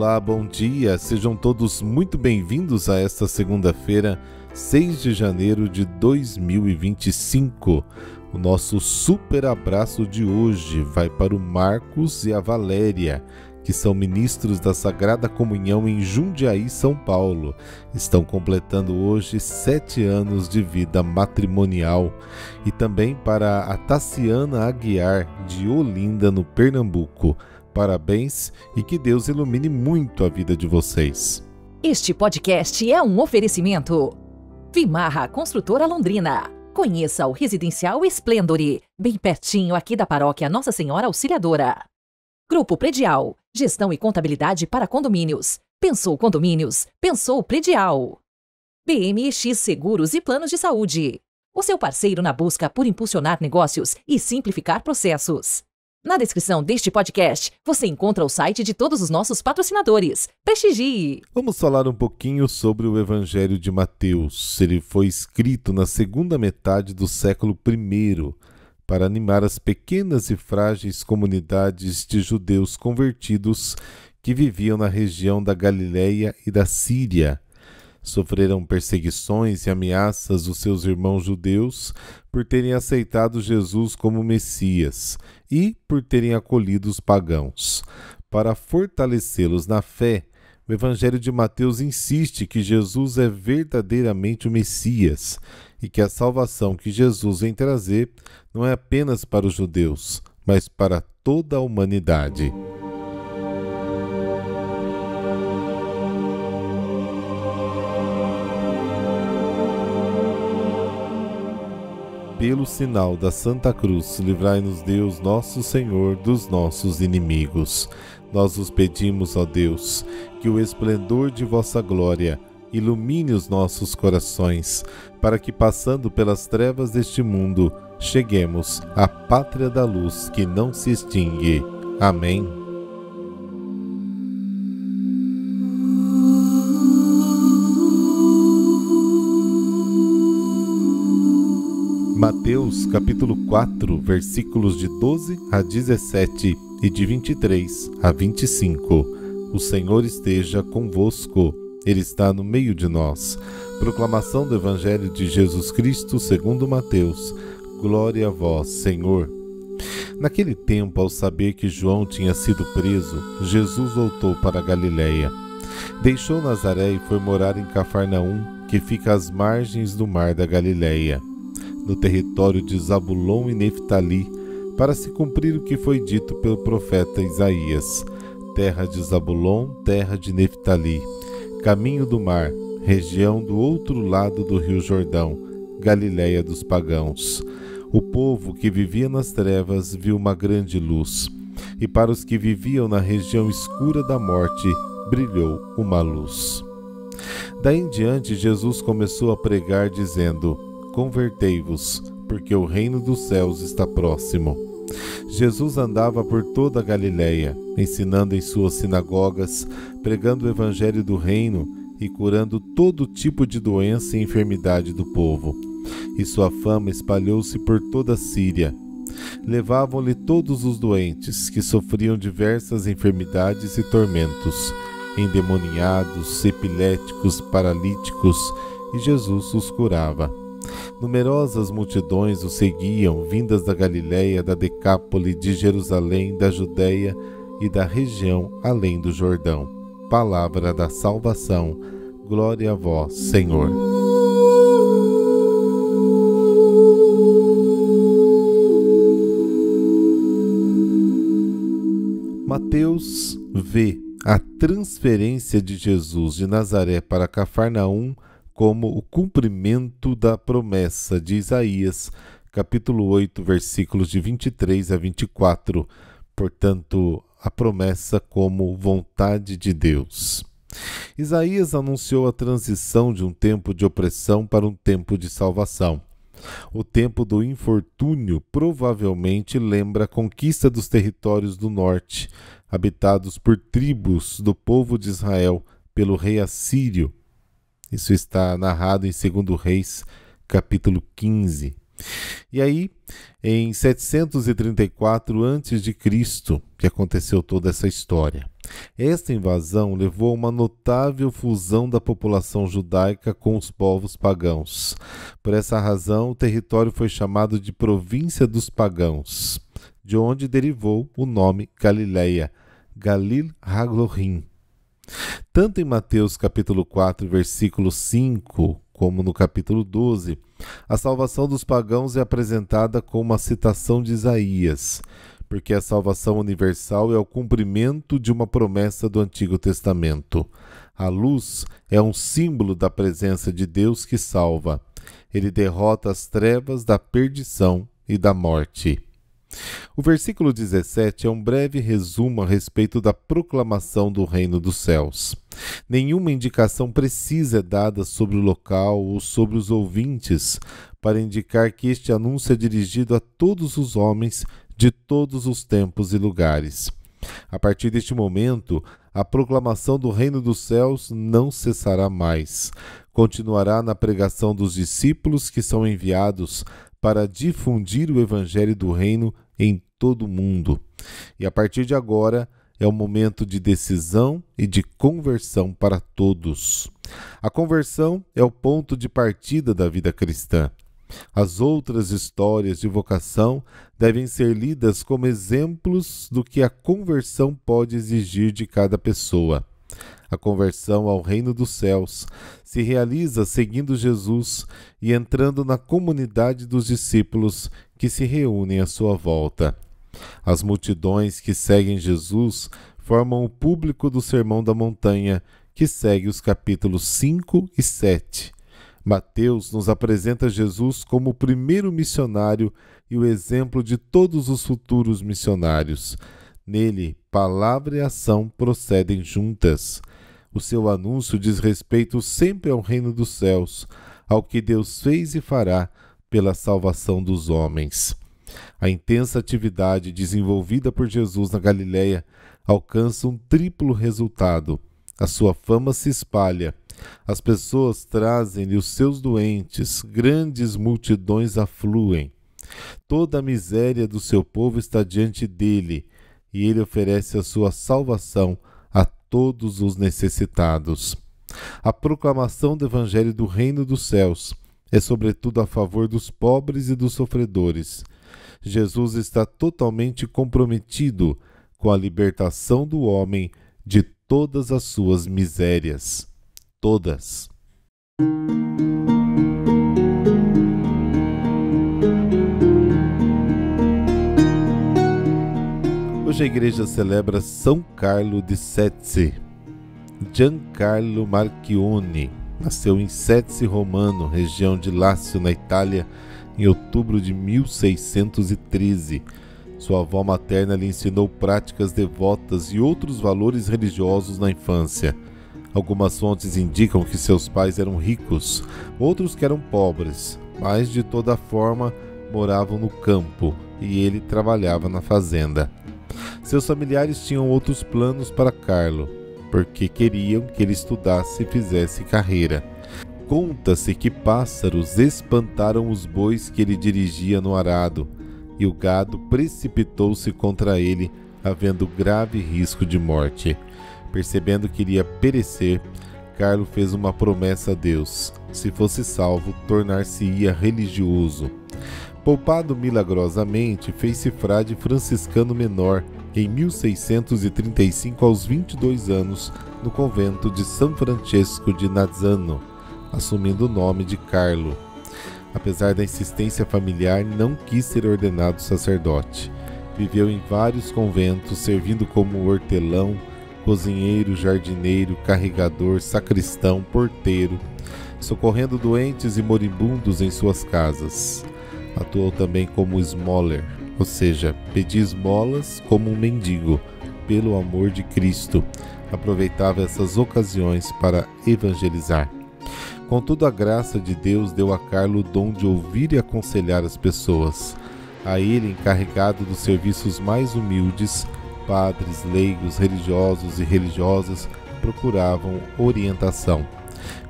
Olá, bom dia, sejam todos muito bem-vindos a esta segunda-feira, 6 de janeiro de 2025. O nosso super abraço de hoje vai para o Marcos e a Valéria, que são ministros da Sagrada Comunhão em Jundiaí, São Paulo. Estão completando hoje 7 anos de vida matrimonial. E também para a Tassiana Aguiar, de Olinda, no Pernambuco. Parabéns e que Deus ilumine muito a vida de vocês. Este podcast é um oferecimento. Vimarra Construtora Londrina. Conheça o Residencial Esplendore, bem pertinho aqui da paróquia Nossa Senhora Auxiliadora. Grupo Predial, gestão e contabilidade para condomínios. Pensou condomínios, pensou predial. BMX Seguros e Planos de Saúde. O seu parceiro na busca por impulsionar negócios e simplificar processos. Na descrição deste podcast, você encontra o site de todos os nossos patrocinadores. Prestigie! Vamos falar um pouquinho sobre o Evangelho de Mateus. Ele foi escrito na segunda metade do século I, para animar as pequenas e frágeis comunidades de judeus convertidos que viviam na região da Galileia e da Síria. Sofreram perseguições e ameaças dos seus irmãos judeus por terem aceitado Jesus como Messias e por terem acolhido os pagãos. Para fortalecê-los na fé, o Evangelho de Mateus insiste que Jesus é verdadeiramente o Messias e que a salvação que Jesus vem trazer não é apenas para os judeus, mas para toda a humanidade. Pelo sinal da Santa Cruz, livrai-nos Deus, nosso Senhor, dos nossos inimigos. Nós os pedimos, ó Deus, que o esplendor de vossa glória ilumine os nossos corações, para que, passando pelas trevas deste mundo, cheguemos à pátria da luz que não se extingue. Amém. Mateus capítulo 4, versículos de 12 a 17 e de 23 a 25. O Senhor esteja convosco, Ele está no meio de nós. Proclamação do Evangelho de Jesus Cristo segundo Mateus. Glória a vós, Senhor. Naquele tempo, ao saber que João tinha sido preso, Jesus voltou para a Galileia. Deixou Nazaré e foi morar em Cafarnaum, que fica às margens do mar da Galileia, no território de Zabulon e Neftali, para se cumprir o que foi dito pelo profeta Isaías: terra de Zabulon, terra de Neftali, caminho do mar, região do outro lado do rio Jordão, Galileia dos pagãos. O povo que vivia nas trevas viu uma grande luz, e para os que viviam na região escura da morte brilhou uma luz. Daí em diante Jesus começou a pregar dizendo: convertei-vos, porque o reino dos céus está próximo. Jesus andava por toda a Galileia, ensinando em suas sinagogas, pregando o evangelho do reino e curando todo tipo de doença e enfermidade do povo. E sua fama espalhou-se por toda a Síria. Levavam-lhe todos os doentes, que sofriam diversas enfermidades e tormentos, endemoniados, epiléticos, paralíticos, e Jesus os curava. Numerosas multidões o seguiam, vindas da Galileia, da Decápole, de Jerusalém, da Judéia e da região além do Jordão. Palavra da salvação. Glória a vós, Senhor. Mateus vê a transferência de Jesus de Nazaré para Cafarnaum como o cumprimento da promessa de Isaías, capítulo 8, versículos de 23 a 24. Portanto, a promessa como vontade de Deus. Isaías anunciou a transição de um tempo de opressão para um tempo de salvação. O tempo do infortúnio provavelmente lembra a conquista dos territórios do norte, habitados por tribos do povo de Israel pelo rei assírio. Isso está narrado em 2 Reis, capítulo 15. E aí, em 734 a.C., que aconteceu toda essa história. Esta invasão levou a uma notável fusão da população judaica com os povos pagãos. Por essa razão, o território foi chamado de Província dos Pagãos, de onde derivou o nome Galileia, Galil Haglorim. Tanto em Mateus capítulo 4, versículo 5, como no capítulo 12, a salvação dos pagãos é apresentada com uma citação de Isaías, porque a salvação universal é o cumprimento de uma promessa do Antigo Testamento. A luz é um símbolo da presença de Deus que salva. Ele derrota as trevas da perdição e da morte. O versículo 17 é um breve resumo a respeito da proclamação do reino dos céus. Nenhuma indicação precisa é dada sobre o local ou sobre os ouvintes para indicar que este anúncio é dirigido a todos os homens de todos os tempos e lugares. A partir deste momento, a proclamação do reino dos céus não cessará mais. Continuará na pregação dos discípulos que são enviados para difundir o evangelho do reino em todo o mundo. E a partir de agora é um momento de decisão e de conversão para todos. A conversão é o ponto de partida da vida cristã. As outras histórias de vocação devem ser lidas como exemplos do que a conversão pode exigir de cada pessoa. A conversão ao reino dos céus se realiza seguindo Jesus e entrando na comunidade dos discípulos que se reúnem à sua volta. As multidões que seguem Jesus formam o público do Sermão da Montanha, que segue os capítulos 5 e 7. Mateus nos apresenta Jesus como o primeiro missionário e o exemplo de todos os futuros missionários. Nele, palavra e ação procedem juntas. O seu anúncio diz respeito sempre ao reino dos céus, ao que Deus fez e fará pela salvação dos homens. A intensa atividade desenvolvida por Jesus na Galileia alcança um triplo resultado. A sua fama se espalha. As pessoas trazem-lhe os seus doentes, grandes multidões afluem. Toda a miséria do seu povo está diante dele, e ele oferece a sua salvação a todos os necessitados. A proclamação do Evangelho do Reino dos Céus é sobretudo a favor dos pobres e dos sofredores. Jesus está totalmente comprometido com a libertação do homem de todas as suas misérias. Todas. Hoje a igreja celebra São Carlo de Setzi. Giancarlo Marchionni nasceu em Setzi Romano, região de Lácio, na Itália, em outubro de 1613. Sua avó materna lhe ensinou práticas devotas e outros valores religiosos na infância. Algumas fontes indicam que seus pais eram ricos, outros que eram pobres, mas de toda forma moravam no campo e ele trabalhava na fazenda. Seus familiares tinham outros planos para Carlo, porque queriam que ele estudasse e fizesse carreira. Conta-se que pássaros espantaram os bois que ele dirigia no arado, e o gado precipitou-se contra ele, havendo grave risco de morte. Percebendo que iria perecer, Carlo fez uma promessa a Deus: se fosse salvo, tornar-se-ia religioso. Poupado milagrosamente, fez-se frade franciscano menor em 1635 aos 22 anos no convento de São Francesco de Nazzano, assumindo o nome de Carlo. Apesar da insistência familiar, não quis ser ordenado sacerdote. Viveu em vários conventos, servindo como hortelão, cozinheiro, jardineiro, carregador, sacristão, porteiro, socorrendo doentes e moribundos em suas casas. Atuou também como esmoler, ou seja, pedia esmolas como um mendigo, pelo amor de Cristo. Aproveitava essas ocasiões para evangelizar. Contudo, a graça de Deus deu a Carlo o dom de ouvir e aconselhar as pessoas. A ele, encarregado dos serviços mais humildes, padres, leigos, religiosos e religiosas procuravam orientação.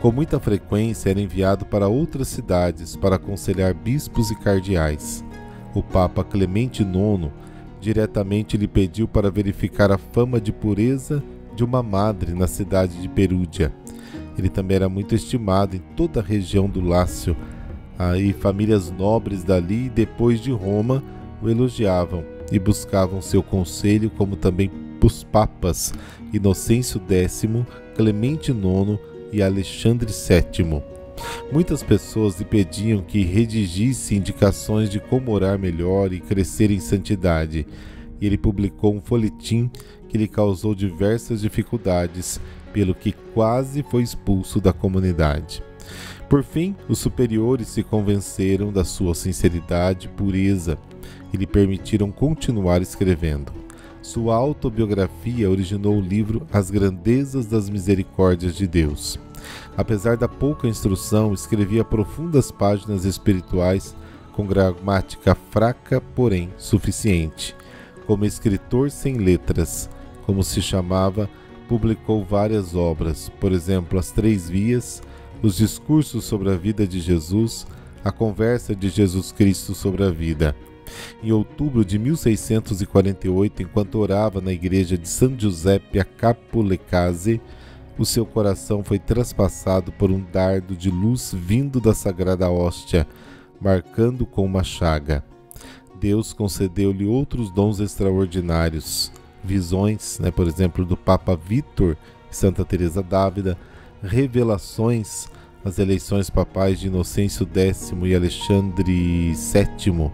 Com muita frequência era enviado para outras cidades para aconselhar bispos e cardeais. O Papa Clemente IX diretamente lhe pediu para verificar a fama de pureza de uma madre na cidade de Perúdia. Ele também era muito estimado em toda a região do Lácio. Aí famílias nobres dali e depois de Roma o elogiavam e buscavam seu conselho, como também os papas Inocêncio X, Clemente IX e Alexandre VII. Muitas pessoas lhe pediam que redigisse indicações de como orar melhor e crescer em santidade, e ele publicou um folhetim que lhe causou diversas dificuldades, pelo que quase foi expulso da comunidade. Por fim, os superiores se convenceram da sua sinceridade e pureza e lhe permitiram continuar escrevendo. Sua autobiografia originou o livro As Grandezas das Misericórdias de Deus. Apesar da pouca instrução, escrevia profundas páginas espirituais com gramática fraca, porém suficiente. Como escritor sem letras, como se chamava, publicou várias obras, por exemplo, As Três Vias, os discursos sobre a vida de Jesus, a conversa de Jesus Cristo sobre a vida. Em outubro de 1648, enquanto orava na igreja de San Giuseppe a Capulecase, o seu coração foi traspassado por um dardo de luz vindo da Sagrada Hóstia, marcando com uma chaga. Deus concedeu-lhe outros dons extraordinários, visões, por exemplo, do Papa Vítor e Santa Teresa d'Ávila, revelações, as eleições papais de Inocêncio X e Alexandre VII,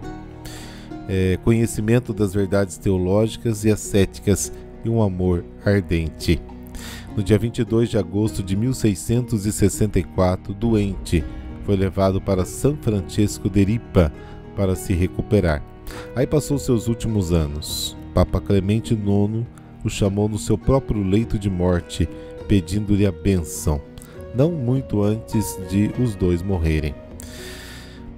conhecimento das verdades teológicas e ascéticas e um amor ardente. No dia 22 de agosto de 1664, doente, foi levado para São Francisco de Ripa para se recuperar. Aí passou seus últimos anos. Papa Clemente IX o chamou no seu próprio leito de morte, pedindo-lhe a bênção, não muito antes de os dois morrerem.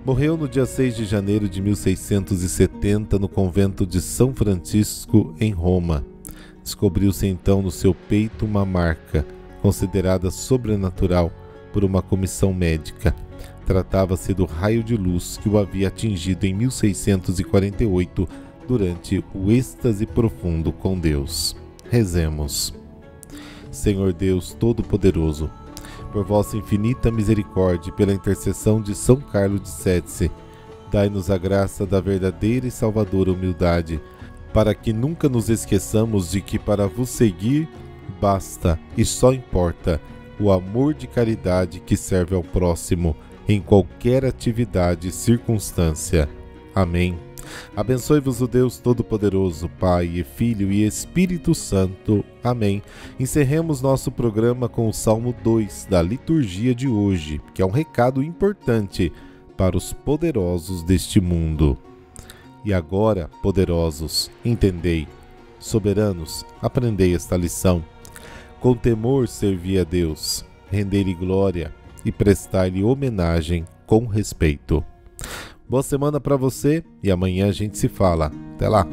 Morreu no dia 6 de janeiro de 1670 no convento de São Francisco, em Roma. Descobriu-se então no seu peito uma marca, considerada sobrenatural por uma comissão médica. Tratava-se do raio de luz que o havia atingido em 1648 durante o êxtase profundo com Deus. Rezemos. Senhor Deus Todo-Poderoso, por vossa infinita misericórdia e pela intercessão de São Carlos de Setse, dai-nos a graça da verdadeira e salvadora humildade, para que nunca nos esqueçamos de que para vos seguir basta e só importa o amor de caridade que serve ao próximo em qualquer atividade e circunstância. Amém. Abençoe-vos o Deus Todo-Poderoso, Pai e Filho e Espírito Santo. Amém. Encerremos nosso programa com o Salmo 2 da liturgia de hoje, que é um recado importante para os poderosos deste mundo. E agora, poderosos, entendei. Soberanos, aprendei esta lição. Com temor servi a Deus, rendei-lhe glória e prestai-lhe homenagem com respeito. Boa semana para você e amanhã a gente se fala. Até lá!